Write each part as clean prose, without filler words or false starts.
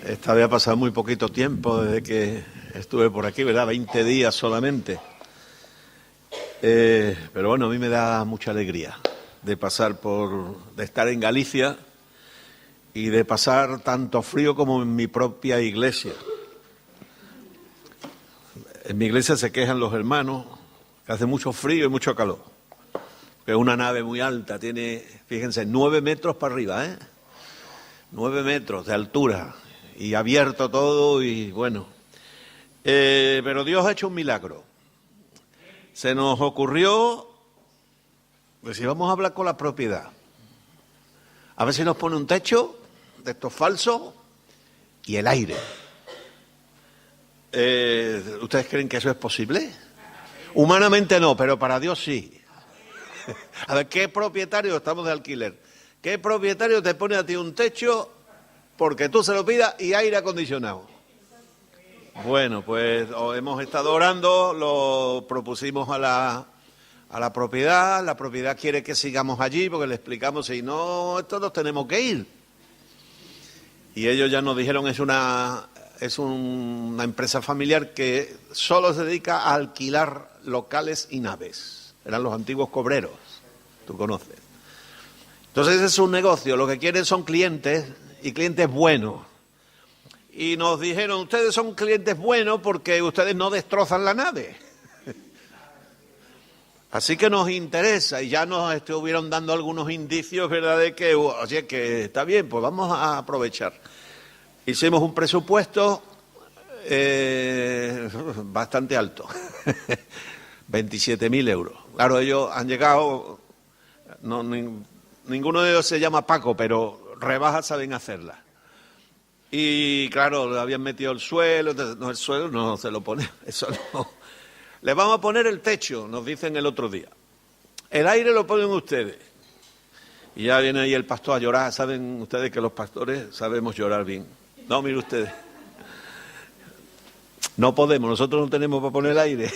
Esta vez ha pasado muy poquito tiempo desde que estuve por aquí, ¿verdad? 20 días solamente. Pero bueno, a mí me da mucha alegría de de estar en Galicia y de pasar tanto frío como en mi propia iglesia. En mi iglesia se quejan los hermanos que hace mucho frío y mucho calor. Es una nave muy alta, tiene, fíjense, 9 metros para arriba, 9 metros de altura y abierto todo y bueno. Pero Dios ha hecho un milagro. Se nos ocurrió, pues si vamos a hablar con la propiedad, a ver si nos pone un techo de estos falsos y el aire. ¿Ustedes creen que eso es posible? Humanamente no, pero para Dios sí. A ver, ¿qué propietario, estamos de alquiler, qué propietario te pone a ti un techo porque tú se lo pidas y aire acondicionado? Bueno, pues hemos estado orando, lo propusimos a la propiedad quiere que sigamos allí porque le explicamos, si no, esto nos tenemos que ir. Y ellos ya nos dijeron, es una empresa familiar que solo se dedica a alquilar locales y naves. Eran los antiguos cobreros, tú conoces. Entonces ese es un negocio, lo que quieren son clientes y clientes buenos. Y nos dijeron, ustedes son clientes buenos porque ustedes no destrozan la nave. Así que nos interesa y ya nos estuvieron dando algunos indicios, ¿verdad?, de que, oye, que está bien, pues vamos a aprovechar. Hicimos un presupuesto bastante alto, 27.000 euros. Claro, ellos han llegado, ninguno de ellos se llama Paco, pero rebajas saben hacerla. Y claro, le habían metido el suelo no se lo pone, eso no. Le vamos a poner el techo, nos dicen el otro día. El aire lo ponen ustedes. Y ya viene ahí el pastor a llorar. Saben ustedes que los pastores sabemos llorar bien. No, mire ustedes. No podemos, nosotros no tenemos para poner aire.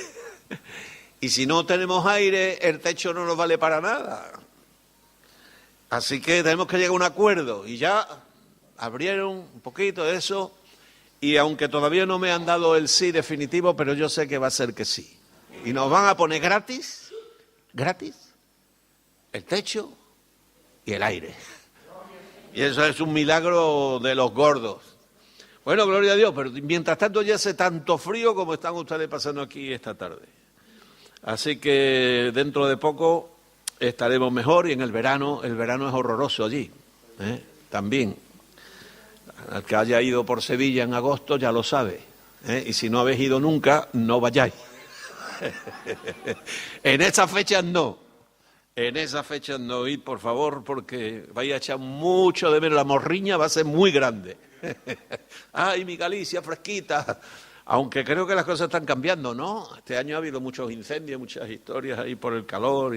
Y si no tenemos aire, el techo no nos vale para nada. Así que tenemos que llegar a un acuerdo. Y ya abrieron un poquito de eso. Y aunque todavía no me han dado el sí definitivo, pero yo sé que va a ser que sí. Y nos van a poner gratis, el techo y el aire. Y eso es un milagro de los gordos. Bueno, gloria a Dios, pero mientras tanto ya hace tanto frío como están ustedes pasando aquí esta tarde. Así que dentro de poco estaremos mejor y en el verano es horroroso allí, también. Al que haya ido por Sevilla en agosto ya lo sabe, y si no habéis ido nunca, no vayáis. En esas fechas no, id por favor, porque vais a echar mucho de menos, la morriña va a ser muy grande. Ay, mi Galicia fresquita, aunque creo que las cosas están cambiando, ¿no? Este año ha habido muchos incendios, muchas historias ahí por el calor.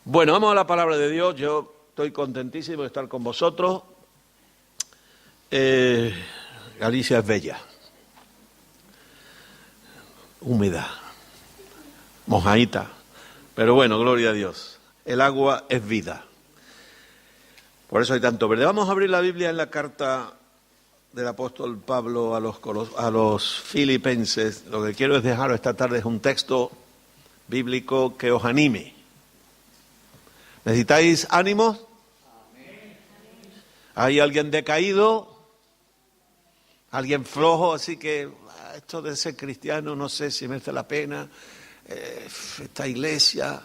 Bueno, vamos a la palabra de Dios. Yo estoy contentísimo de estar con vosotros. Galicia es bella, húmeda, mojadita, pero bueno, gloria a Dios, el agua es vida, por eso hay tanto verde. Vamos a abrir la Biblia en la carta del apóstol Pablo a los filipenses. Lo que quiero es dejaros esta tarde es un texto bíblico que os anime. ¿Necesitáis ánimos? ¿Hay alguien decaído? Alguien flojo, así que esto de ser cristiano no sé si merece la pena, esta iglesia,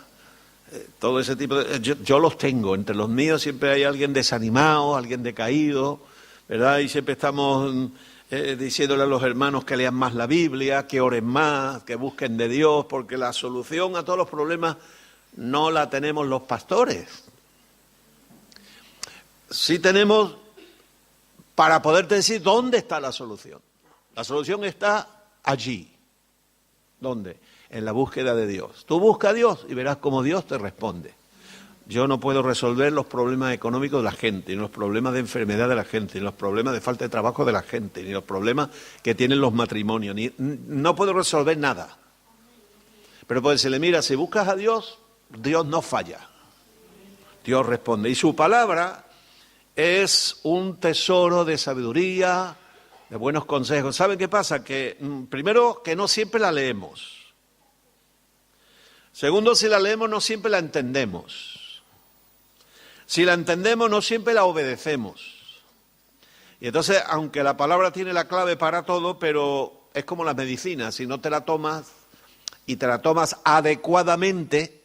todo ese tipo de... Yo los tengo, entre los míos siempre hay alguien desanimado, alguien decaído, ¿verdad? Y siempre estamos diciéndole a los hermanos que lean más la Biblia, que oren más, que busquen de Dios, porque la solución a todos los problemas no la tenemos los pastores. Sí tenemos... para poderte decir dónde está la solución. La solución está allí. ¿Dónde? En la búsqueda de Dios. Tú busca a Dios y verás cómo Dios te responde. Yo no puedo resolver los problemas económicos de la gente, ni los problemas de enfermedad de la gente, ni los problemas de falta de trabajo de la gente, ni los problemas que tienen los matrimonios. No puedo resolver nada. Pero puede decirle, mira, si buscas a Dios, Dios no falla. Dios responde. Y su palabra es un tesoro de sabiduría, de buenos consejos. ¿Saben qué pasa? Que primero, que no siempre la leemos. Segundo, si la leemos no siempre la entendemos. Si la entendemos no siempre la obedecemos. Y entonces, aunque la palabra tiene la clave para todo, pero es como la medicina, si no te la tomas y te la tomas adecuadamente,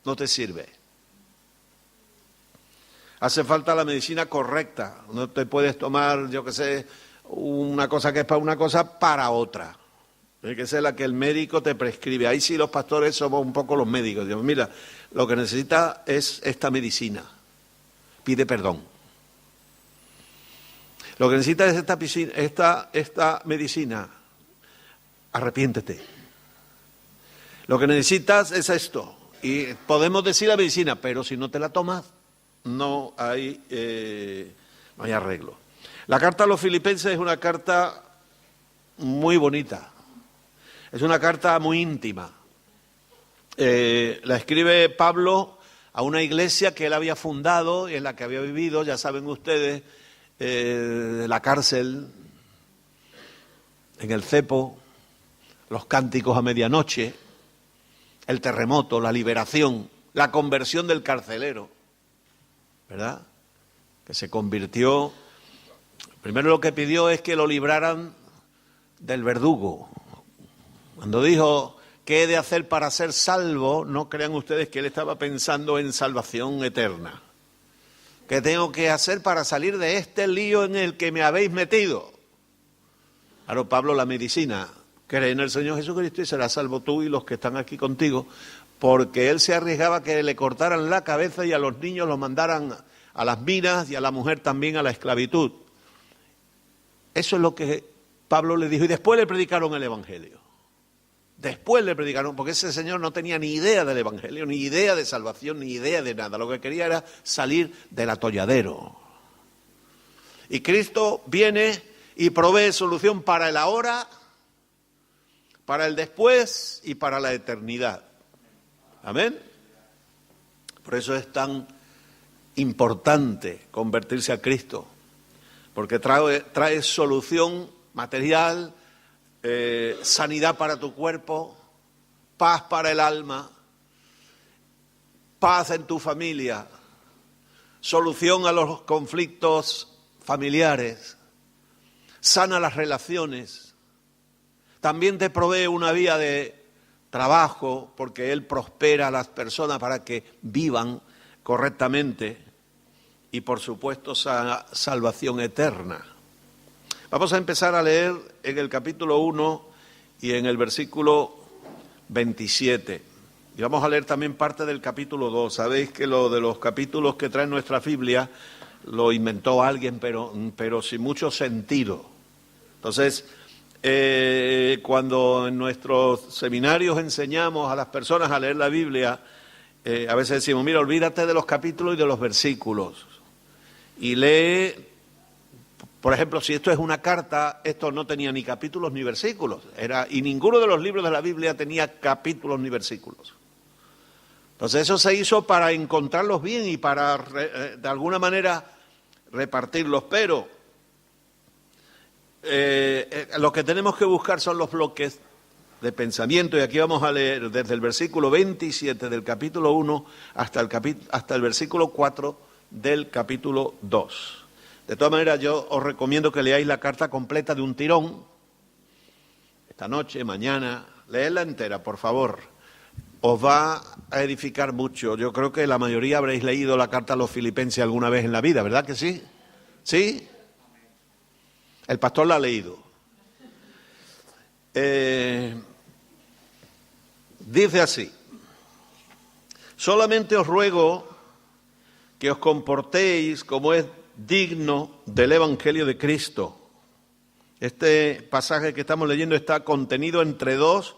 no te sirve. Hace falta la medicina correcta, no te puedes tomar, yo qué sé, una cosa que es para una cosa para otra. Tiene que ser la que el médico te prescribe. Ahí sí los pastores somos un poco los médicos. Digo, mira, lo que necesita es esta medicina. Pide perdón. Lo que necesita es esta medicina. Arrepiéntete. Lo que necesitas es esto. Y podemos decir la medicina, pero si no te la tomas, no hay arreglo. La carta a los filipenses es una carta muy bonita. Es una carta muy íntima. La escribe Pablo a una iglesia que él había fundado y en la que había vivido, ya saben ustedes, la cárcel, en el cepo, los cánticos a medianoche, el terremoto, la liberación, la conversión del carcelero, ¿verdad? Que se convirtió, primero lo que pidió es que lo libraran del verdugo. Cuando dijo, ¿qué he de hacer para ser salvo? No crean ustedes que él estaba pensando en salvación eterna. ¿Qué tengo que hacer para salir de este lío en el que me habéis metido? Claro, Pablo, la medicina, cree en el Señor Jesucristo y serás salvo tú y los que están aquí contigo, porque él se arriesgaba a que le cortaran la cabeza y a los niños los mandaran a las minas y a la mujer también a la esclavitud. Eso es lo que Pablo le dijo y después le predicaron el Evangelio. Después le predicaron, porque ese señor no tenía ni idea del Evangelio, ni idea de salvación, ni idea de nada. Lo que quería era salir del atolladero. Y Cristo viene y provee solución para el ahora, para el después y para la eternidad. Amén. Por eso es tan importante convertirse a Cristo, porque trae solución material, sanidad para tu cuerpo, paz para el alma, paz en tu familia, solución a los conflictos familiares, sana las relaciones. También te provee una vía de trabajo, porque Él prospera a las personas para que vivan correctamente y, por supuesto, salvación eterna. Vamos a empezar a leer en el capítulo 1 y en el versículo 27. Y vamos a leer también parte del capítulo 2. Sabéis que lo de los capítulos que trae nuestra Biblia lo inventó alguien, pero sin mucho sentido. Entonces, cuando en nuestros seminarios enseñamos a las personas a leer la Biblia, a veces decimos, mira, olvídate de los capítulos y de los versículos. Y lee, por ejemplo, si esto es una carta, esto no tenía ni capítulos ni versículos. Y ninguno de los libros de la Biblia tenía capítulos ni versículos. Entonces eso se hizo para encontrarlos bien y para, de alguna manera, repartirlos. Pero lo que tenemos que buscar son los bloques de pensamiento. Y aquí vamos a leer desde el versículo 27 del capítulo 1 hasta el versículo 4 del capítulo 2. De todas maneras, yo os recomiendo que leáis la carta completa de un tirón, esta noche, mañana, leedla entera, por favor. Os va a edificar mucho. Yo creo que la mayoría habréis leído la carta a los filipenses alguna vez en la vida, ¿verdad que sí? ¿Sí? El pastor la ha leído. Dice así: solamente os ruego que os comportéis como es digno del Evangelio de Cristo. Este pasaje que estamos leyendo está contenido entre dos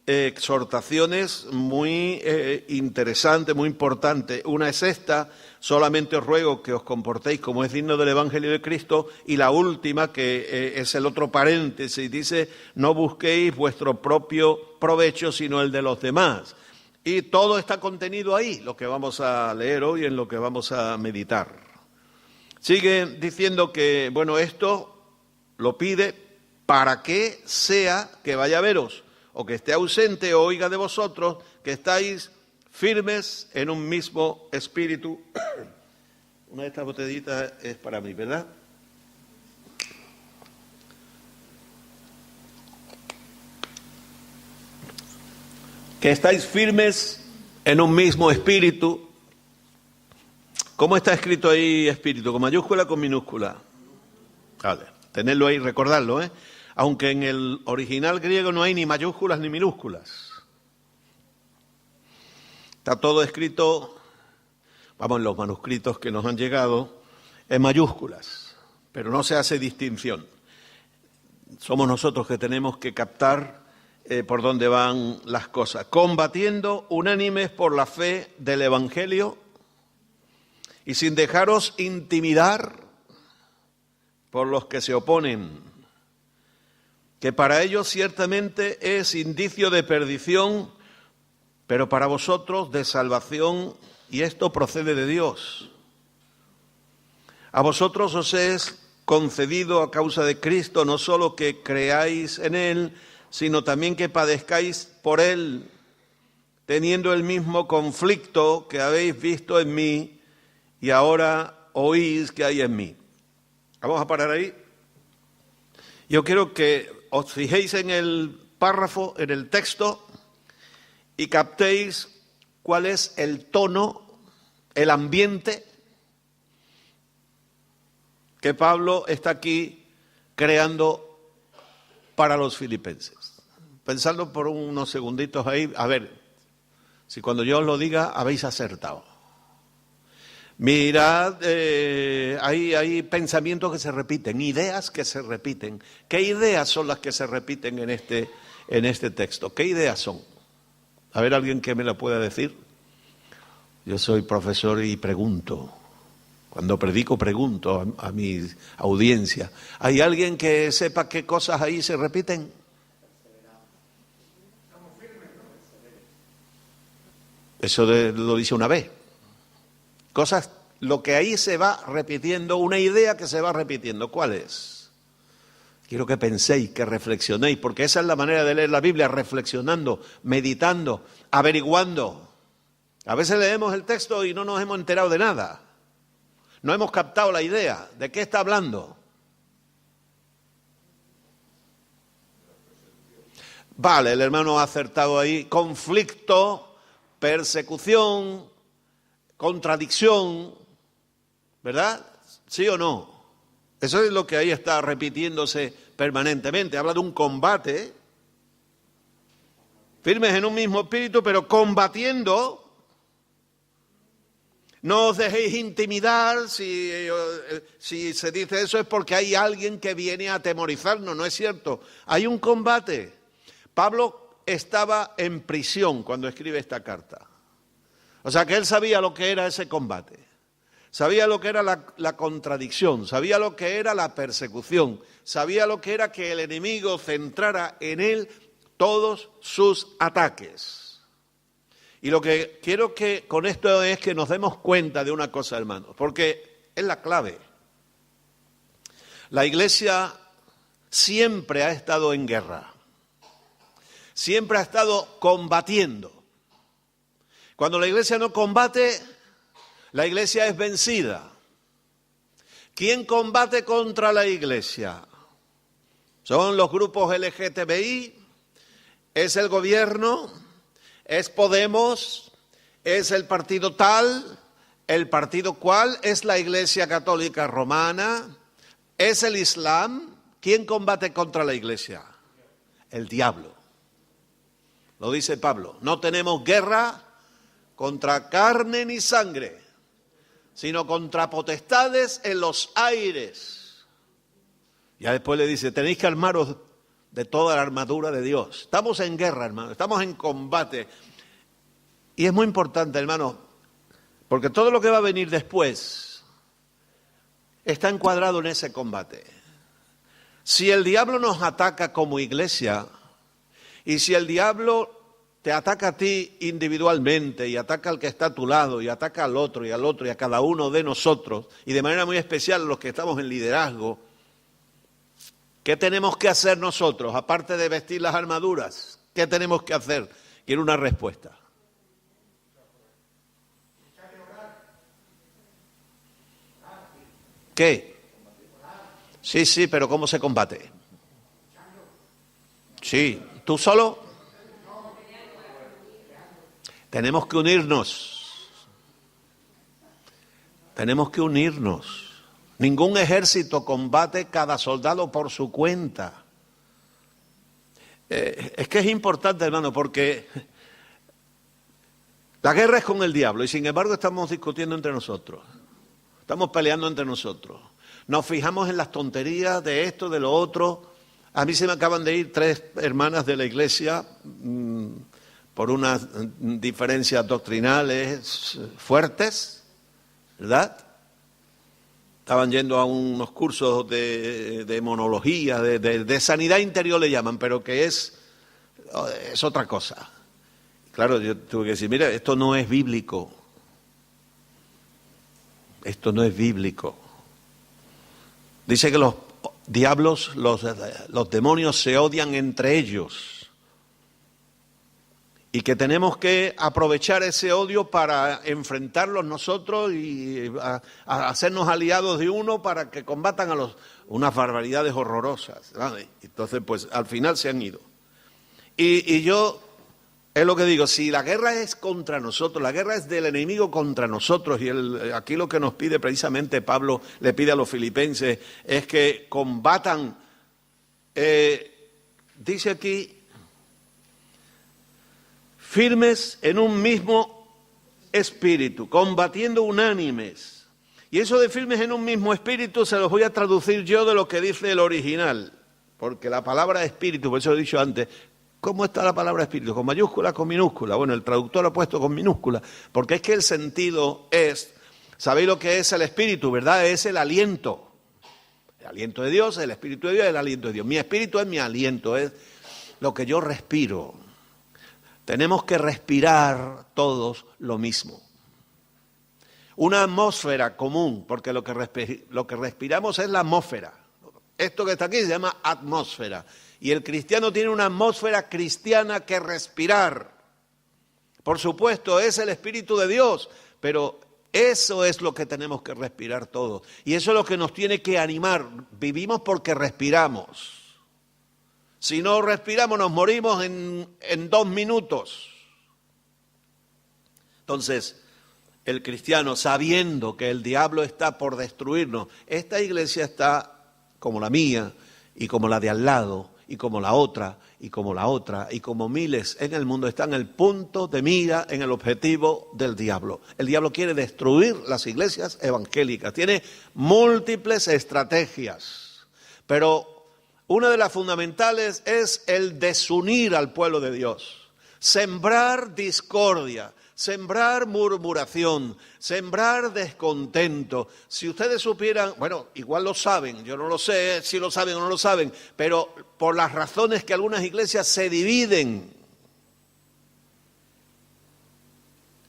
exhortaciones muy interesantes, muy importantes. Una es esta: solamente os ruego que os comportéis como es digno del Evangelio de Cristo. Y la última, que es el otro paréntesis, dice: no busquéis vuestro propio provecho, sino el de los demás. Y todo está contenido ahí, lo que vamos a leer hoy, en lo que vamos a meditar. Sigue diciendo que, bueno, esto lo pide para que sea que vaya a veros, o que esté ausente o oiga de vosotros, que estáis firmes en un mismo espíritu. Una de estas botellitas es para mí, ¿verdad? Que estáis firmes en un mismo espíritu. ¿Cómo está escrito ahí espíritu? ¿Con mayúscula o con minúscula? Vale, tenerlo ahí, recordarlo, ¿eh? Aunque en el original griego no hay ni mayúsculas ni minúsculas. Está todo escrito, vamos, en los manuscritos que nos han llegado, en mayúsculas, pero no se hace distinción. Somos nosotros que tenemos que captar por dónde van las cosas. Combatiendo unánimes por la fe del Evangelio y sin dejaros intimidar por los que se oponen, que para ellos ciertamente es indicio de perdición, pero para vosotros de salvación, y esto procede de Dios. A vosotros os es concedido a causa de Cristo no solo que creáis en Él, sino también que padezcáis por Él, teniendo el mismo conflicto que habéis visto en mí y ahora oís que hay en mí. Vamos a parar ahí. Yo quiero que os fijéis en el párrafo, en el texto, y captéis cuál es el tono, el ambiente que Pablo está aquí creando para los filipenses. Pensadlo por unos segunditos ahí, a ver si cuando yo os lo diga habéis acertado. Mirad, hay pensamientos que se repiten, ideas que se repiten. ¿Qué ideas son las que se repiten en este texto? ¿Qué ideas son? A ver, alguien que me lo pueda decir. Yo soy profesor y pregunto. Cuando predico, pregunto a mi audiencia. ¿Hay alguien que sepa qué cosas ahí se repiten? Eso lo dice una vez. Cosas, lo que ahí se va repitiendo, una idea que se va repitiendo. ¿Cuál es? Quiero que penséis, que reflexionéis, porque esa es la manera de leer la Biblia, reflexionando, meditando, averiguando. A veces leemos el texto y no nos hemos enterado de nada. No hemos captado la idea. ¿De qué está hablando? Vale, el hermano ha acertado ahí. Conflicto, persecución, contradicción, ¿verdad? ¿Sí o no? Eso es lo que ahí está repitiéndose permanentemente. Habla de un combate. Firmes en un mismo espíritu, pero combatiendo. No os dejéis intimidar, si se dice eso es porque hay alguien que viene a atemorizarnos, no es cierto. Hay un combate. Pablo estaba en prisión cuando escribe esta carta. O sea que él sabía lo que era ese combate. Sabía lo que era la contradicción, sabía lo que era la persecución, sabía lo que era que el enemigo centrara en él todos sus ataques. Y lo que quiero que con esto es que nos demos cuenta de una cosa, hermanos, porque es la clave. La Iglesia siempre ha estado en guerra, siempre ha estado combatiendo. Cuando la Iglesia no combate, la Iglesia es vencida. ¿Quién combate contra la Iglesia? Son los grupos LGTBI, es el gobierno, es Podemos, es el partido tal, el partido cual, es la Iglesia Católica Romana, es el Islam. ¿Quién combate contra la Iglesia? El diablo. Lo dice Pablo. No tenemos guerra contra carne ni sangre, sino contra potestades en los aires. Ya después le dice, tenéis que armaros de toda la armadura de Dios. Estamos en guerra, hermano, estamos en combate. Y es muy importante, hermano, porque todo lo que va a venir después está encuadrado en ese combate. Si el diablo nos ataca como iglesia, y si el diablo te ataca a ti individualmente y ataca al que está a tu lado y ataca al otro y a cada uno de nosotros, y de manera muy especial los que estamos en liderazgo, ¿qué tenemos que hacer nosotros? Aparte de vestir las armaduras, ¿qué tenemos que hacer? Quiero una respuesta. ¿Qué? Sí, pero ¿cómo se combate? Sí, ¿tú solo? Tenemos que unirnos. Tenemos que unirnos. Ningún ejército combate cada soldado por su cuenta. Es que es importante, hermano, porque la guerra es con el diablo y sin embargo estamos discutiendo entre nosotros. Estamos peleando entre nosotros. Nos fijamos en las tonterías de esto, de lo otro. A mí se me acaban de ir 3 hermanas de la iglesia por unas diferencias doctrinales fuertes, ¿verdad? Estaban yendo a unos cursos de monología, de sanidad interior le llaman, pero que es otra cosa. Claro, yo tuve que decir, mira, esto no es bíblico. Esto no es bíblico. Dice que los diablos, los demonios se odian entre ellos. Y que tenemos que aprovechar ese odio para enfrentarlos nosotros y a hacernos aliados de uno para que combatan a unas barbaridades horrorosas, ¿vale? Entonces, pues al final se han ido. Y yo, es lo que digo, si la guerra es contra nosotros, la guerra es del enemigo contra nosotros, y aquí lo que nos pide precisamente Pablo, le pide a los filipenses, es que combatan, dice aquí, firmes en un mismo espíritu, combatiendo unánimes. Y eso de firmes en un mismo espíritu se los voy a traducir yo de lo que dice el original, porque la palabra espíritu, por eso lo he dicho antes, ¿cómo está la palabra espíritu? ¿Con mayúscula, con minúscula? Bueno, el traductor lo ha puesto con minúscula, porque es que el sentido es, ¿sabéis lo que es el espíritu, verdad? Es el aliento. El aliento de Dios, el espíritu de Dios, el aliento de Dios. Mi espíritu es mi aliento, es lo que yo respiro. Tenemos que respirar todos lo mismo. Una atmósfera común, porque lo que respiramos es la atmósfera. Esto que está aquí se llama atmósfera. Y el cristiano tiene una atmósfera cristiana que respirar. Por supuesto, es el Espíritu de Dios, pero eso es lo que tenemos que respirar todos. Y eso es lo que nos tiene que animar. Vivimos porque respiramos. Si no respiramos, nos morimos en 2 minutos. Entonces, el cristiano, sabiendo que el diablo está por destruirnos, esta iglesia está como la mía, y como la de al lado, y como la otra, y como la otra, y como miles en el mundo, está en el punto de mira, en el objetivo del diablo. El diablo quiere destruir las iglesias evangélicas, tiene múltiples estrategias, pero una de las fundamentales es el desunir al pueblo de Dios, sembrar discordia, sembrar murmuración, sembrar descontento. Si ustedes supieran, bueno, igual lo saben, yo no lo sé si lo saben o no lo saben, pero por las razones que algunas iglesias se dividen,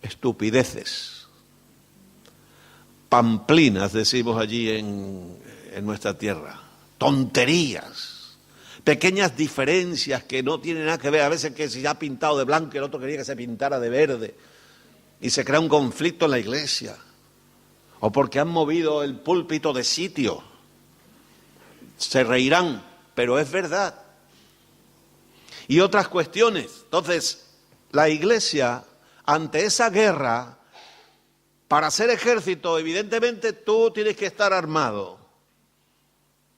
estupideces, pamplinas decimos allí en nuestra tierra. Tonterías, pequeñas diferencias que no tienen nada que ver, a veces que si se ha pintado de blanco y el otro quería que se pintara de verde y se crea un conflicto en la iglesia, o porque han movido el púlpito de sitio, se reirán, pero es verdad, y otras cuestiones. Entonces, la iglesia, ante esa guerra, para ser ejército, evidentemente tú tienes que estar armado,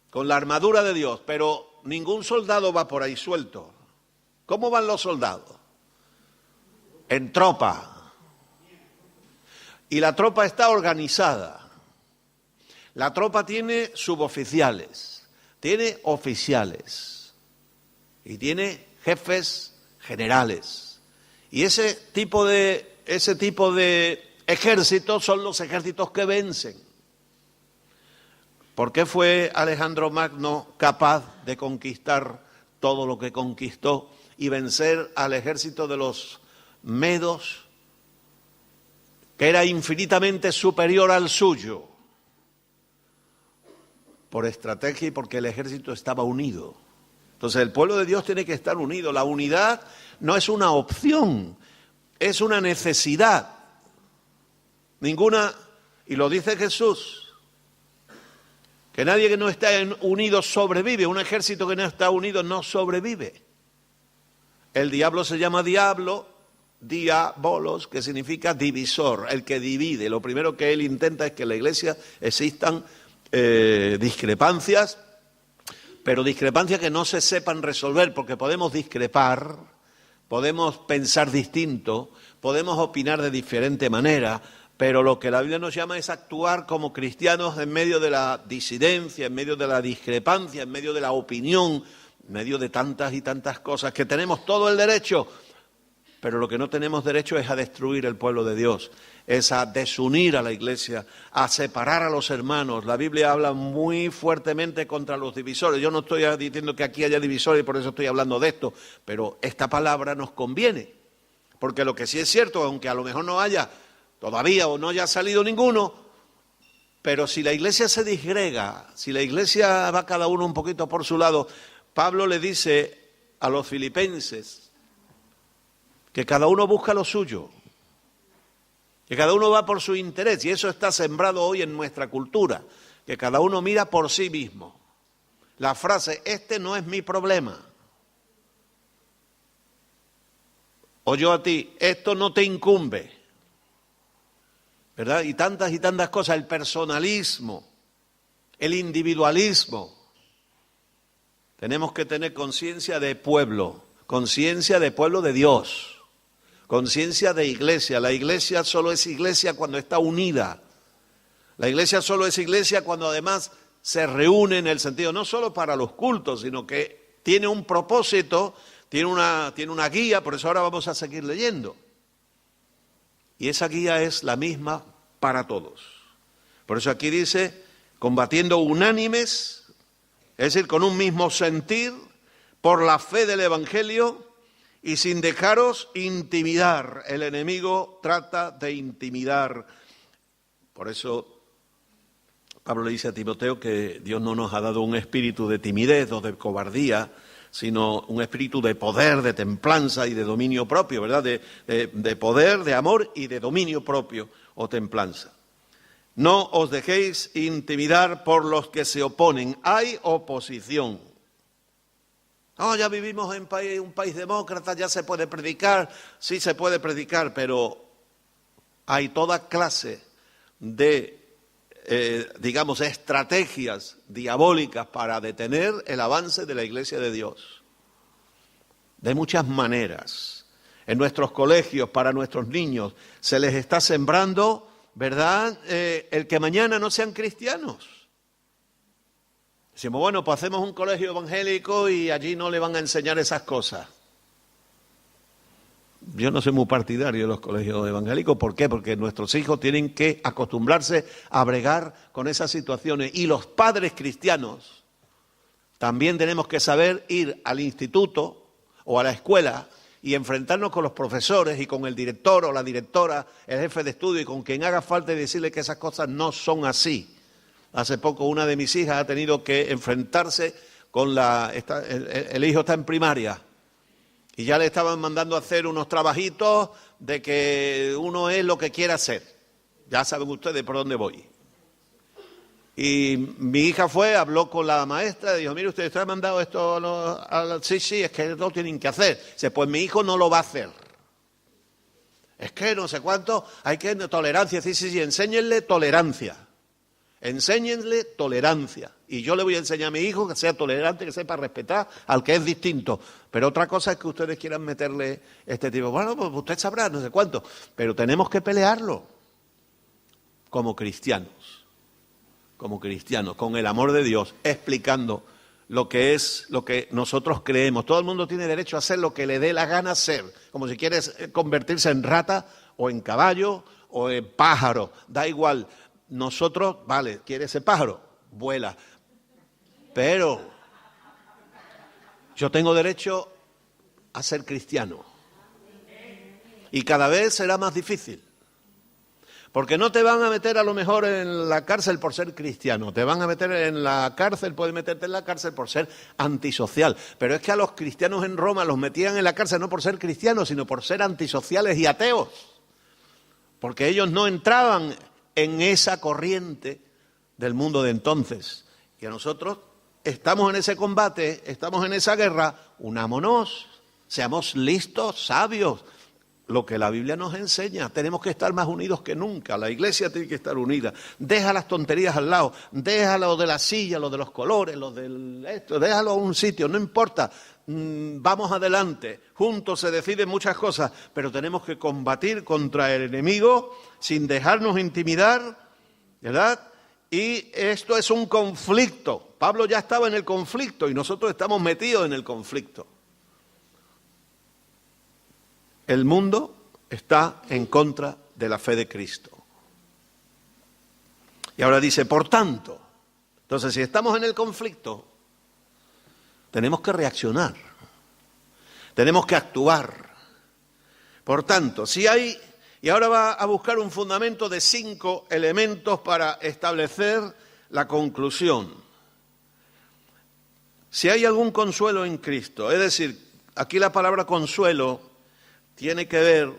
con la armadura de Dios, pero ningún soldado va por ahí suelto. ¿Cómo van los soldados? En tropa. Y la tropa está organizada. La tropa tiene suboficiales, tiene oficiales y tiene jefes generales. Y ese tipo de ejércitos son los ejércitos que vencen. ¿Por qué fue Alejandro Magno capaz de conquistar todo lo que conquistó y vencer al ejército de los medos, que era infinitamente superior al suyo, por estrategia y porque el ejército estaba unido. Entonces el pueblo de Dios tiene que estar unido. La unidad no es una opción, es una necesidad. Ninguna, y lo dice Jesús, que nadie que no está unido sobrevive. Un ejército que no está unido no sobrevive. El diablo se llama diablo, diabolos, que significa divisor, el que divide. Lo primero que él intenta es que en la iglesia existan discrepancias, pero discrepancias que no se sepan resolver, porque podemos discrepar, podemos pensar distinto, podemos opinar de diferente manera, pero lo que la Biblia nos llama es actuar como cristianos en medio de la disidencia, en medio de la discrepancia, en medio de la opinión, en medio de tantas y tantas cosas, que tenemos todo el derecho, pero lo que no tenemos derecho es a destruir el pueblo de Dios, es a desunir a la iglesia, a separar a los hermanos. La Biblia habla muy fuertemente contra los divisores. Yo no estoy diciendo que aquí haya divisores y por eso estoy hablando de esto, pero esta palabra nos conviene, porque lo que sí es cierto, aunque a lo mejor no haya todavía o no haya salido ninguno, pero si la iglesia se disgrega, si la iglesia va cada uno un poquito por su lado, Pablo le dice a los filipenses que cada uno busca lo suyo, que cada uno va por su interés, y eso está sembrado hoy en nuestra cultura, que cada uno mira por sí mismo. La frase, este no es mi problema, o yo a ti, esto no te incumbe, ¿verdad? Y tantas cosas, el personalismo, el individualismo. Tenemos que tener conciencia de pueblo de Dios, conciencia de iglesia. La iglesia solo es iglesia cuando está unida. La iglesia solo es iglesia cuando además se reúne en el sentido, no solo para los cultos, sino que tiene un propósito, tiene una guía, por eso ahora vamos a seguir leyendo. Y esa guía es la misma para todos. Por eso aquí dice, combatiendo unánimes, es decir, con un mismo sentir, por la fe del Evangelio y sin dejaros intimidar. El enemigo trata de intimidar. Por eso Pablo le dice a Timoteo que Dios no nos ha dado un espíritu de timidez o de cobardía, sino un espíritu de poder, de templanza y de dominio propio, ¿verdad? De poder, de amor y de dominio propio o templanza. No os dejéis intimidar por los que se oponen. Hay oposición. No, ya vivimos en un país demócrata, ya se puede predicar. Sí se puede predicar, pero hay toda clase de estrategias diabólicas para detener el avance de la Iglesia de Dios. De muchas maneras. En nuestros colegios, para nuestros niños, se les está sembrando, ¿verdad?, el que mañana no sean cristianos. Decimos, bueno, pues hacemos un colegio evangélico y allí no le van a enseñar esas cosas. Yo no soy muy partidario de los colegios evangélicos. ¿Por qué? Porque nuestros hijos tienen que acostumbrarse a bregar con esas situaciones. Y los padres cristianos también tenemos que saber ir al instituto o a la escuela y enfrentarnos con los profesores y con el director o la directora, el jefe de estudio y con quien haga falta y decirle que esas cosas no son así. Hace poco una de mis hijas ha tenido que enfrentarse con el hijo está en primaria. Y ya le estaban mandando a hacer unos trabajitos de que uno es lo que quiere hacer. Ya saben ustedes por dónde voy. Y mi hija habló con la maestra y dijo, mire, ¿ustedes han mandado esto sí, es que lo tienen que hacer. Dice, pues mi hijo no lo va a hacer. Es que no sé cuánto, hay que tolerancia. Sí, enséñenle tolerancia. Enséñenle tolerancia. Y yo le voy a enseñar a mi hijo que sea tolerante, que sepa respetar al que es distinto. Pero otra cosa es que ustedes quieran meterle este tipo. Bueno, pues usted sabrá, no sé cuánto. Pero tenemos que pelearlo como cristianos, con el amor de Dios, explicando lo que es, lo que nosotros creemos. Todo el mundo tiene derecho a hacer lo que le dé la gana hacer. Como si quieres convertirse en rata o en caballo o en pájaro. Da igual. Nosotros, vale, ¿quieres ser pájaro? Vuela. Pero yo tengo derecho a ser cristiano. Y cada vez será más difícil. Porque no te van a meter a lo mejor en la cárcel por ser cristiano, te van a meter en la cárcel, puedes meterte en la cárcel por ser antisocial. Pero es que a los cristianos en Roma los metían en la cárcel no por ser cristianos, sino por ser antisociales y ateos. Porque ellos no entraban en esa corriente del mundo de entonces. Y a nosotros estamos en ese combate, estamos en esa guerra, unámonos, seamos listos, sabios. Lo que la Biblia nos enseña, tenemos que estar más unidos que nunca, la iglesia tiene que estar unida, deja las tonterías al lado, deja lo de la silla, lo de los colores, lo del esto, déjalo a un sitio, no importa, vamos adelante, juntos se deciden muchas cosas, pero tenemos que combatir contra el enemigo sin dejarnos intimidar, ¿verdad? Y esto es un conflicto, Pablo ya estaba en el conflicto y nosotros estamos metidos en el conflicto. El mundo está en contra de la fe de Cristo. Y ahora dice, por tanto, entonces si estamos en el conflicto, tenemos que reaccionar, tenemos que actuar. Por tanto, si hay, y ahora va a buscar un fundamento de 5 elementos para establecer la conclusión. Si hay algún consuelo en Cristo, es decir, aquí la palabra consuelo tiene que ver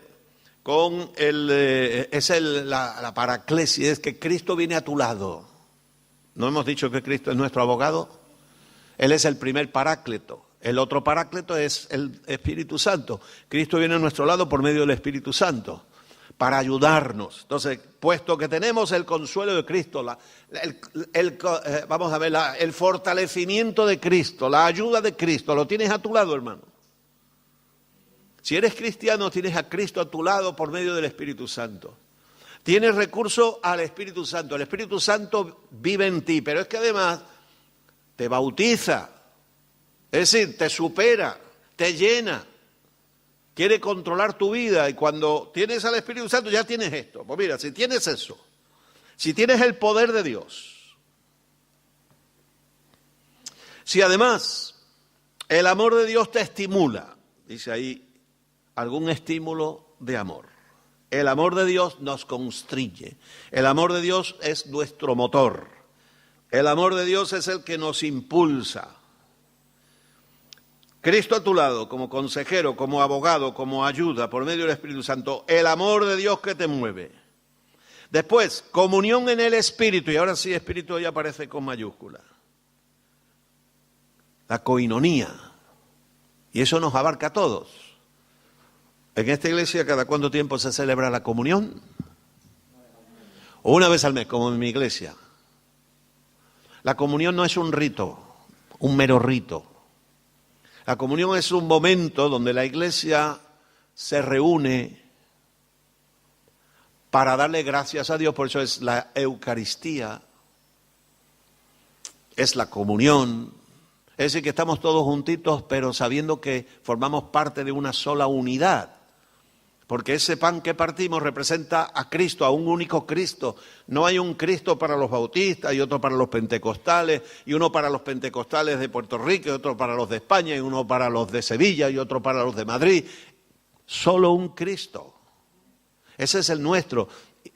con la paraclesis, es que Cristo viene a tu lado. ¿No hemos dicho que Cristo es nuestro abogado? Él es el primer paráclito. El otro paráclito es el Espíritu Santo. Cristo viene a nuestro lado por medio del Espíritu Santo para ayudarnos. Entonces, puesto que tenemos el consuelo de Cristo, vamos a ver, el fortalecimiento de Cristo, la ayuda de Cristo, lo tienes a tu lado, hermano. Si eres cristiano, tienes a Cristo a tu lado por medio del Espíritu Santo. Tienes recurso al Espíritu Santo. El Espíritu Santo vive en ti, pero es que además te bautiza. Es decir, te supera, te llena. Quiere controlar tu vida y cuando tienes al Espíritu Santo ya tienes esto. Pues mira, si tienes eso, si tienes el poder de Dios, si además el amor de Dios te estimula, dice ahí, algún estímulo de amor. El amor de Dios nos constriñe. El amor de Dios es nuestro motor. El amor de Dios es el que nos impulsa. Cristo a tu lado, como consejero, como abogado, como ayuda, por medio del Espíritu Santo. El amor de Dios que te mueve. Después, comunión en el Espíritu. Y ahora sí, Espíritu ya aparece con mayúscula. La coinonía. Y eso nos abarca a todos. En esta iglesia, ¿cada cuánto tiempo se celebra la comunión? O una vez al mes, como en mi iglesia. La comunión no es un rito, un mero rito. La comunión es un momento donde la iglesia se reúne para darle gracias a Dios, por eso es la Eucaristía, es la comunión. Es decir, que estamos todos juntitos, pero sabiendo que formamos parte de una sola unidad. Porque ese pan que partimos representa a Cristo, a un único Cristo. No hay un Cristo para los bautistas y otro para los pentecostales, y uno para los pentecostales de Puerto Rico, y otro para los de España, y uno para los de Sevilla, y otro para los de Madrid. Solo un Cristo. Ese es el nuestro.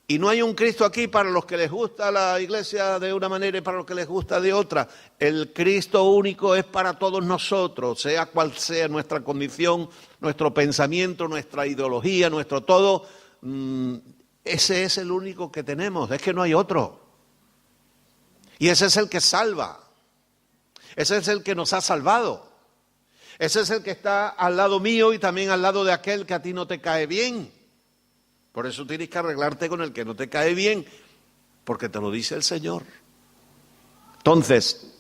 Y no hay un Cristo aquí para los que les gusta la iglesia de una manera y para los que les gusta de otra. El Cristo único es para todos nosotros, sea cual sea nuestra condición, nuestro pensamiento, nuestra ideología, nuestro todo. Ese es el único que tenemos, es que no hay otro. Y ese es el que salva. Ese es el que nos ha salvado. Ese es el que está al lado mío y también al lado de aquel que a ti no te cae bien. Por eso tienes que arreglarte con el que no te cae bien, porque te lo dice el Señor. Entonces,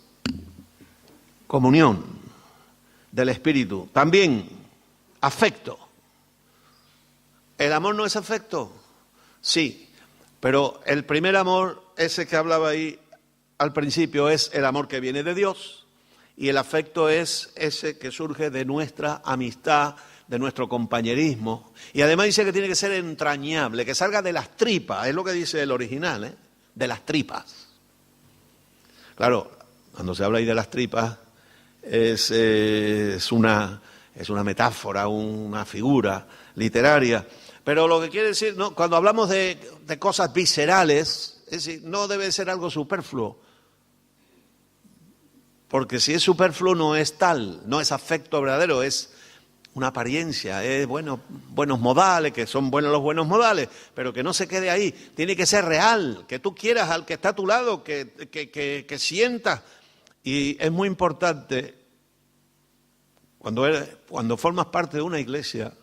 comunión del Espíritu. También, afecto. ¿El amor no es afecto? Sí, pero el primer amor, ese que hablaba ahí al principio, es el amor que viene de Dios. Y el afecto es ese que surge de nuestra amistad, de nuestro compañerismo, y además dice que tiene que ser entrañable, que salga de las tripas, es lo que dice el original, de las tripas. Claro, cuando se habla ahí de las tripas, es es una metáfora, una figura literaria. Pero lo que quiere decir, no, cuando hablamos de cosas viscerales, es decir, no debe ser algo superfluo. Porque si es superfluo no es tal, no es afecto verdadero, es una apariencia, es buenos modales, que son buenos los buenos modales, pero que no se quede ahí. Tiene que ser real, que tú quieras al que está a tu lado, que sientas. Y es muy importante, cuando formas parte de una iglesia,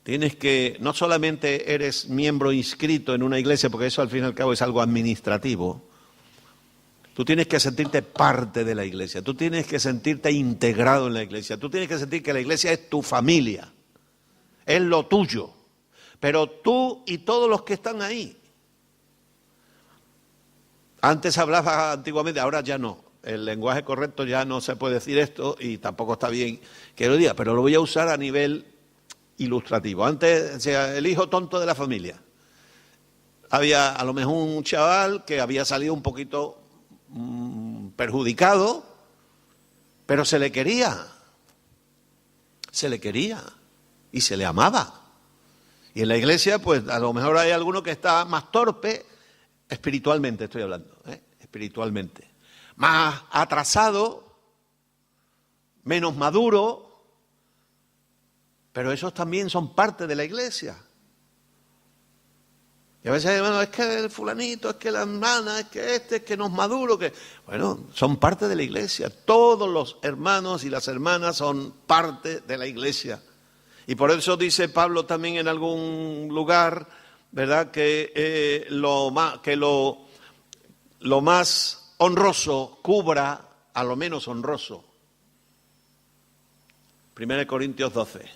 tienes que, no solamente eres miembro inscrito en una iglesia, porque eso al fin y al cabo es algo administrativo. Tú tienes que sentirte parte de la iglesia, tú tienes que sentirte integrado en la iglesia, tú tienes que sentir que la iglesia es tu familia, es lo tuyo, pero tú y todos los que están ahí. Antes hablaba antiguamente, ahora ya no, el lenguaje correcto ya no se puede decir esto y tampoco está bien que lo diga, pero lo voy a usar a nivel ilustrativo. Antes, o sea, el hijo tonto de la familia. Había a lo mejor un chaval que había salido un poquito perjudicado, pero se le quería y se le amaba. Y en la iglesia, pues a lo mejor hay alguno que está más torpe, espiritualmente estoy hablando, espiritualmente, más atrasado, menos maduro, pero esos también son parte de la iglesia. Y a veces, bueno, es que el fulanito, es que la hermana, es que no es maduro, que... Bueno, son parte de la iglesia. Todos los hermanos y las hermanas son parte de la iglesia. Y por eso dice Pablo también en algún lugar, ¿verdad?, que lo más honroso cubra a lo menos honroso. 1 Corintios 12,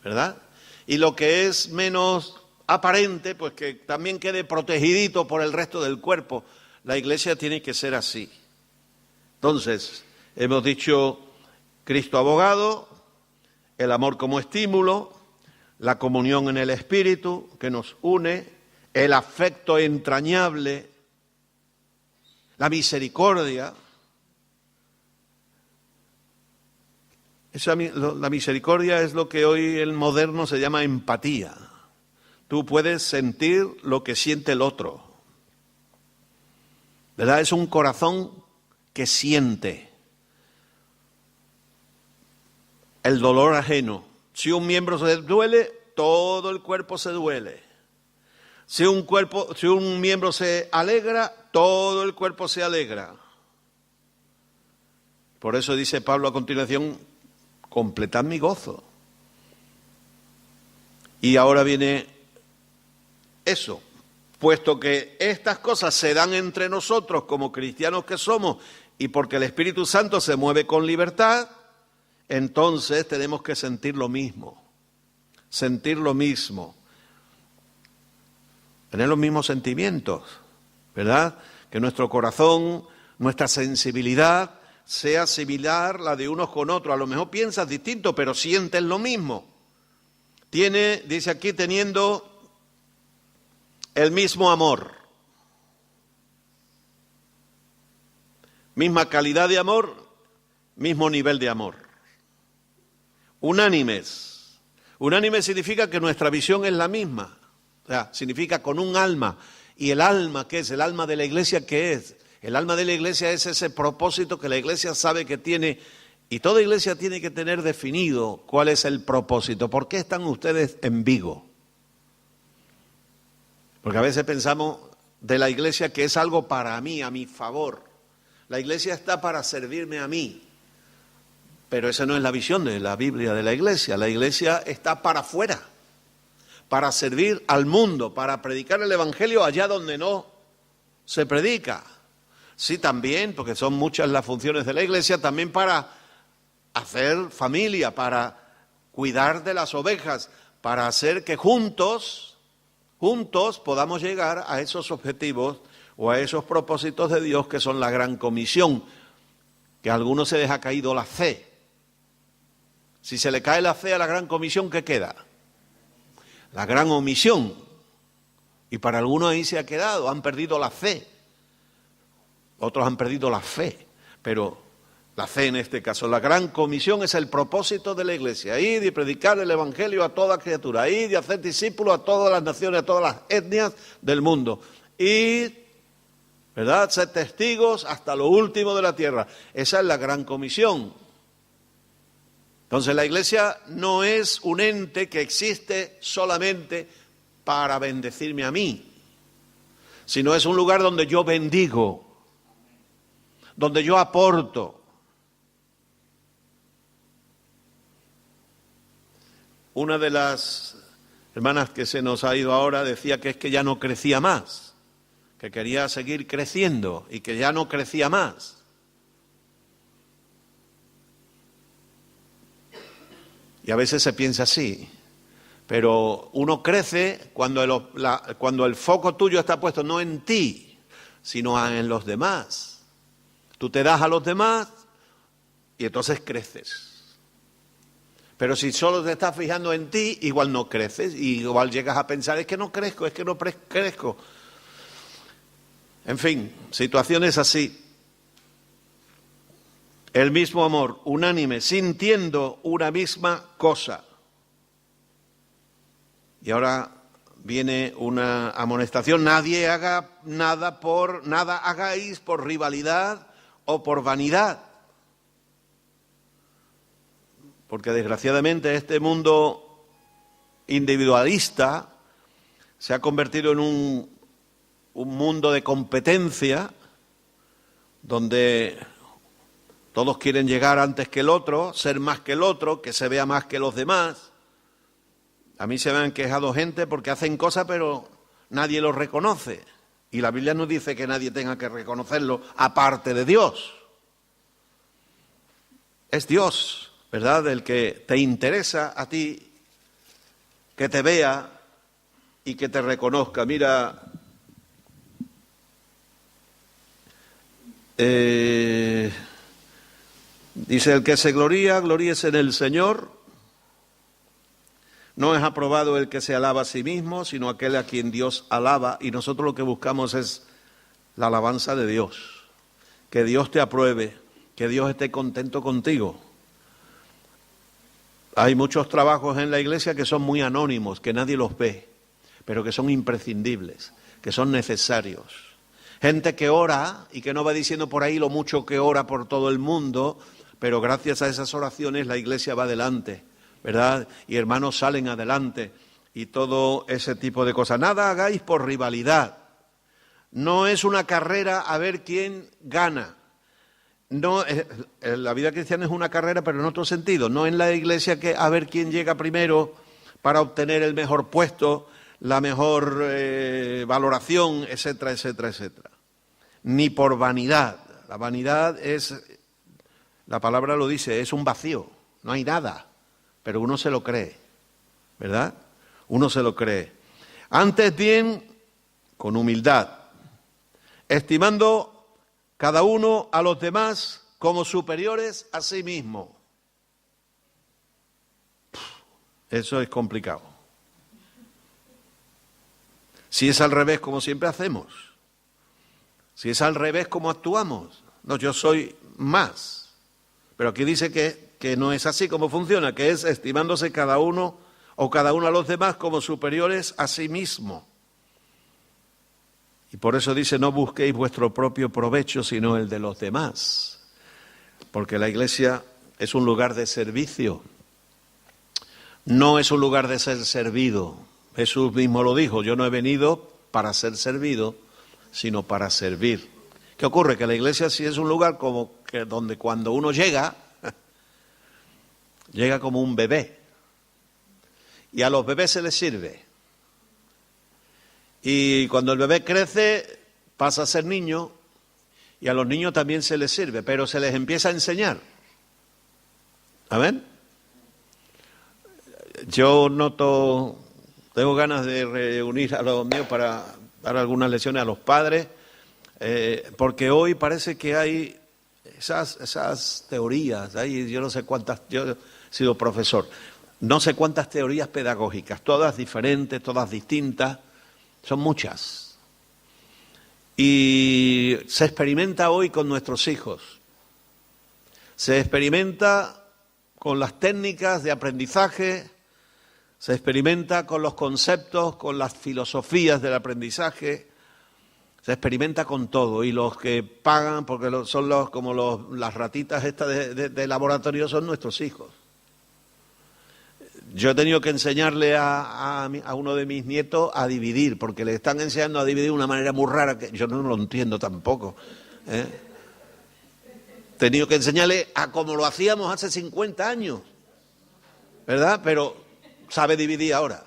¿verdad? Y lo que es menos aparente, pues que también quede protegidito por el resto del cuerpo. La iglesia tiene que ser así. Entonces, hemos dicho Cristo abogado, el amor como estímulo, la comunión en el Espíritu que nos une, el afecto entrañable, la misericordia. La misericordia es lo que hoy el moderno se llama empatía. Tú puedes sentir lo que siente el otro, ¿verdad? Es un corazón que siente el dolor ajeno. Si un miembro se duele, todo el cuerpo se duele. Si un miembro se alegra, todo el cuerpo se alegra. Por eso dice Pablo a continuación, completad mi gozo. Y ahora viene eso, puesto que estas cosas se dan entre nosotros como cristianos que somos y porque el Espíritu Santo se mueve con libertad, entonces tenemos que sentir lo mismo, tener los mismos sentimientos, ¿verdad? Que nuestro corazón, nuestra sensibilidad sea similar la de unos con otros. A lo mejor piensas distinto, pero sientes lo mismo. Dice aquí, teniendo el mismo amor, misma calidad de amor, mismo nivel de amor. Unánimes. Unánime significa que nuestra visión es la misma. O sea, significa con un alma. ¿Y el alma qué es? ¿El alma de la iglesia qué es? El alma de la iglesia es ese propósito que la iglesia sabe que tiene, y toda iglesia tiene que tener definido cuál es el propósito. ¿Por qué están ustedes en Vigo? Porque a veces pensamos de la iglesia que es algo para mí, a mi favor. La iglesia está para servirme a mí. Pero esa no es la visión de la Biblia de la iglesia. La iglesia está para afuera, para servir al mundo, para predicar el evangelio allá donde no se predica. Sí, también, porque son muchas las funciones de la iglesia, también para hacer familia, para cuidar de las ovejas, para hacer que juntos podamos llegar a esos objetivos o a esos propósitos de Dios que son la gran comisión, que a algunos se les ha caído la fe. Si se le cae la fe a la gran comisión, ¿qué queda? La gran omisión. Y para algunos ahí se ha quedado, han perdido la fe. Otros han perdido la fe. Pero la fe en este caso. La gran comisión es el propósito de la Iglesia: ir y predicar el Evangelio a toda criatura, ir y hacer discípulos a todas las naciones, a todas las etnias del mundo, ir, ¿verdad?, ser testigos hasta lo último de la tierra. Esa es la gran comisión. Entonces la Iglesia no es un ente que existe solamente para bendecirme a mí, sino es un lugar donde yo bendigo, donde yo aporto. Una de las hermanas que se nos ha ido ahora decía que es que ya no crecía más, que quería seguir creciendo y que ya no crecía más. Y a veces se piensa así, pero uno crece cuando el foco tuyo está puesto no en ti, sino en los demás. Tú te das a los demás y entonces creces. Pero si solo te estás fijando en ti, igual no creces, y igual llegas a pensar, es que no crezco, es que no crezco. En fin, situaciones así. El mismo amor, unánime, sintiendo una misma cosa. Y ahora viene una amonestación: nadie haga nada hagáis por rivalidad o por vanidad. Porque desgraciadamente este mundo individualista se ha convertido en un mundo de competencia, donde todos quieren llegar antes que el otro, ser más que el otro, que se vea más que los demás. A mí se me han quejado gente porque hacen cosas pero nadie los reconoce. Y la Biblia no dice que nadie tenga que reconocerlo aparte de Dios. Es Dios, ¿verdad?, el que te interesa a ti, que te vea y que te reconozca. Mira, dice: el que se gloría, gloríese en el Señor. No es aprobado el que se alaba a sí mismo, sino aquel a quien Dios alaba. Y nosotros lo que buscamos es la alabanza de Dios. Que Dios te apruebe, que Dios esté contento contigo. Hay muchos trabajos en la Iglesia que son muy anónimos, que nadie los ve, pero que son imprescindibles, que son necesarios. Gente que ora y que no va diciendo por ahí lo mucho que ora por todo el mundo, pero gracias a esas oraciones la Iglesia va adelante, ¿verdad? Y hermanos salen adelante y todo ese tipo de cosas. Nada hagáis por rivalidad. No es una carrera a ver quién gana. No, la vida cristiana es una carrera, pero en otro sentido. No en la Iglesia que a ver quién llega primero para obtener el mejor puesto, la mejor valoración, etcétera, etcétera, etcétera. Ni por vanidad. La vanidad es, la palabra lo dice, es un vacío. No hay nada, pero uno se lo cree, ¿verdad? Uno se lo cree. Antes bien, con humildad, estimando cada uno a los demás como superiores a sí mismo. Eso es complicado. Si es al revés, como siempre hacemos. Si es al revés, como actuamos. No, yo soy más. Pero aquí dice que no es así como funciona, que es estimándose cada uno o cada uno a los demás como superiores a sí mismo. Y por eso dice: no busquéis vuestro propio provecho, sino el de los demás. Porque la Iglesia es un lugar de servicio. No es un lugar de ser servido. Jesús mismo lo dijo: yo no he venido para ser servido, sino para servir. ¿Qué ocurre? Que la Iglesia sí es un lugar como que donde cuando uno llega, llega como un bebé. Y a los bebés se les sirve. Y cuando el bebé crece, pasa a ser niño, y a los niños también se les sirve, pero se les empieza a enseñar. ¿Amén? Yo tengo ganas de reunir a los míos para dar algunas lecciones a los padres, porque hoy parece que hay esas teorías, yo no sé cuántas, yo he sido profesor, no sé cuántas teorías pedagógicas, todas diferentes, todas distintas. Son muchas. Y se experimenta hoy con nuestros hijos. Se experimenta con las técnicas de aprendizaje, se experimenta con los conceptos, con las filosofías del aprendizaje, se experimenta con todo. Y los que pagan, porque son las ratitas estas de laboratorio, son nuestros hijos. Yo he tenido que enseñarle a uno de mis nietos a dividir, porque le están enseñando a dividir de una manera muy rara que yo no lo entiendo tampoco. He tenido que enseñarle a como lo hacíamos hace 50 años, ¿verdad? Pero sabe dividir ahora.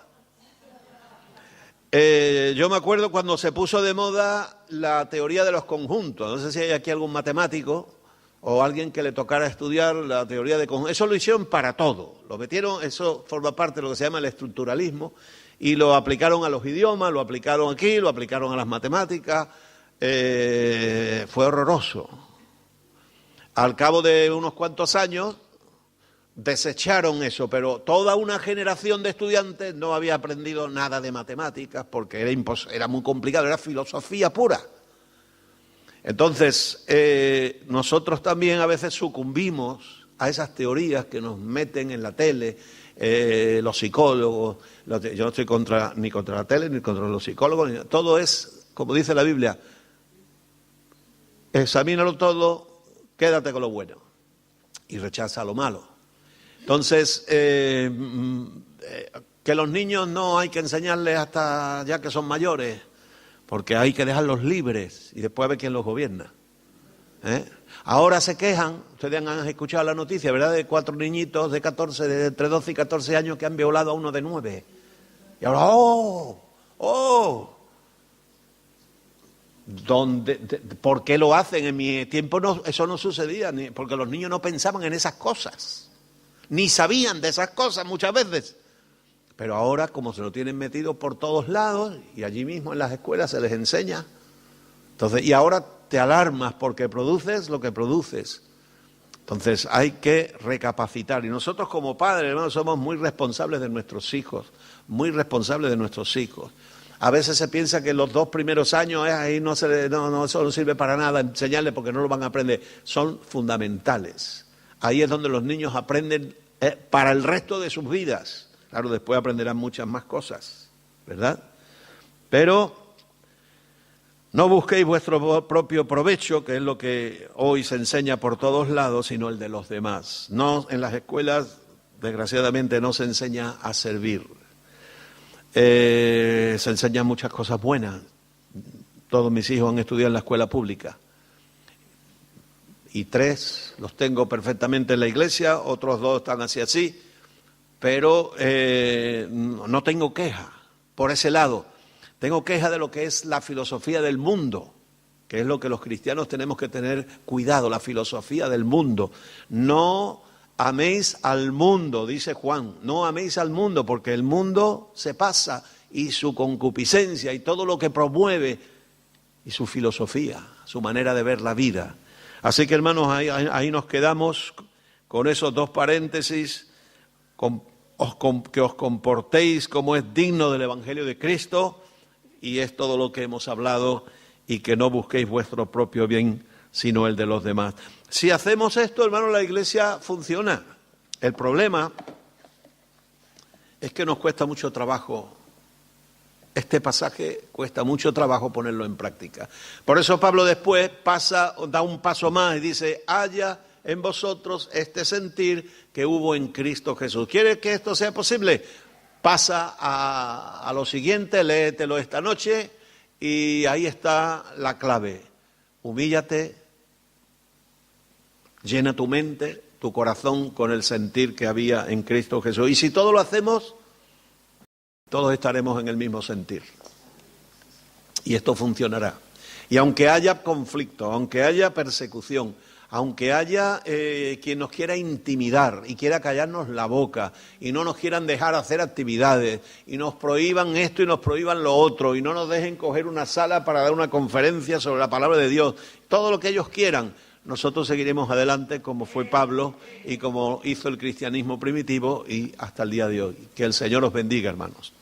Yo me acuerdo cuando se puso de moda la teoría de los conjuntos. No sé si hay aquí algún matemático o alguien que le tocara estudiar la teoría de conjuntos. Eso lo hicieron para todo. Lo metieron, eso forma parte de lo que se llama el estructuralismo, y lo aplicaron a los idiomas, lo aplicaron aquí, lo aplicaron a las matemáticas. Fue horroroso. Al cabo de unos cuantos años desecharon eso, pero toda una generación de estudiantes no había aprendido nada de matemáticas porque era muy complicado, era filosofía pura. Entonces, nosotros también a veces sucumbimos a esas teorías que nos meten en la tele, los psicólogos. Yo no estoy ni contra la tele, ni contra los psicólogos, todo es, como dice la Biblia, examínalo todo, quédate con lo bueno y rechaza lo malo. Entonces, que los niños no hay que enseñarles hasta ya que son mayores, porque hay que dejarlos libres y después a ver quién los gobierna. Ahora se quejan, ustedes han escuchado la noticia, ¿verdad?, de 4 niñitos de entre 12 y 14 años que han violado a uno de 9. Y ahora, ¿por qué lo hacen? En mi tiempo eso no sucedía, porque los niños no pensaban en esas cosas, ni sabían de esas cosas muchas veces. Pero ahora, como se lo tienen metido por todos lados, y allí mismo en las escuelas se les enseña, entonces, y ahora te alarmas porque produces lo que produces. Entonces hay que recapacitar. Y nosotros como padres, hermanos, somos muy responsables de nuestros hijos, muy responsables de nuestros hijos. A veces se piensa que los 2 primeros años ahí eso no sirve para nada, enseñarles porque no lo van a aprender. Son fundamentales. Ahí es donde los niños aprenden para el resto de sus vidas. Claro, después aprenderán muchas más cosas, ¿verdad? Pero no busquéis vuestro propio provecho, que es lo que hoy se enseña por todos lados, sino el de los demás. No, en las escuelas, desgraciadamente, no se enseña a servir. Se enseñan muchas cosas buenas. Todos mis hijos han estudiado en la escuela pública. Y 3 los tengo perfectamente en la iglesia, otros 2 están así, pero no tengo queja por ese lado. Tengo queja de lo que es la filosofía del mundo, que es lo que los cristianos tenemos que tener cuidado, la filosofía del mundo. No améis al mundo, dice Juan, no améis al mundo, porque el mundo se pasa y su concupiscencia y todo lo que promueve y su filosofía, su manera de ver la vida. Así que, hermanos, ahí nos quedamos con esos 2 paréntesis, que os comportéis como es digno del Evangelio de Cristo, y es todo lo que hemos hablado, y que no busquéis vuestro propio bien, sino el de los demás. Si hacemos esto, hermano, la iglesia funciona. El problema es que nos cuesta mucho trabajo. Este pasaje cuesta mucho trabajo ponerlo en práctica. Por eso Pablo después da un paso más y dice: haya en vosotros este sentir que hubo en Cristo Jesús. ¿Quiere que esto sea posible? Pasa a lo siguiente, léetelo esta noche y ahí está la clave. Humíllate, llena tu mente, tu corazón con el sentir que había en Cristo Jesús. Y si todo lo hacemos, todos estaremos en el mismo sentir. Y esto funcionará. Y aunque haya conflicto, aunque haya persecución, aunque haya quien nos quiera intimidar y quiera callarnos la boca y no nos quieran dejar hacer actividades y nos prohíban esto y nos prohíban lo otro y no nos dejen coger una sala para dar una conferencia sobre la palabra de Dios, todo lo que ellos quieran, nosotros seguiremos adelante como fue Pablo y como hizo el cristianismo primitivo y hasta el día de hoy. Que el Señor os bendiga, hermanos.